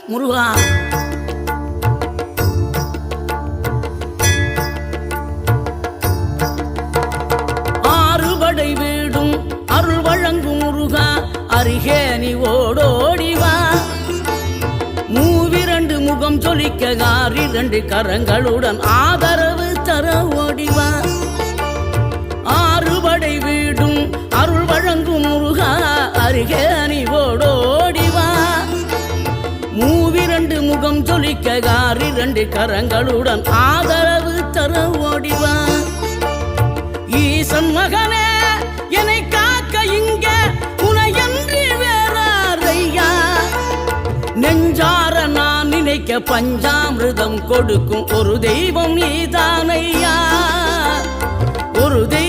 முருகா. ஆறுபடை வீடும் அருள் வழங்கும் முருகா, அருகே நீ ஓடோடிவா. மூவிரண்டு முகம் சொலிக்க ஆறிரண்டு கரங்களுடன் ஆதரவு தர ஓடிவா. ஆறுபடை வீடும் அருள் வழங்கும் முருகா, அருகே நீ ஓடோடிவா. மூவிரண்டு முகம் சொலிக்க ஆறிரண்டு கரங்களுடன் ஆதரவு தர ஓடிவா. ஈசன் மகனே என்னை காக்க இங்க உனையன்றி வேறாரையா. நெஞ்சார நான் நினைக்க பஞ்சாமிர்தம் கொடுக்கும் ஒரு தெய்வம் நீதானையா. ஒரு தெய்வம்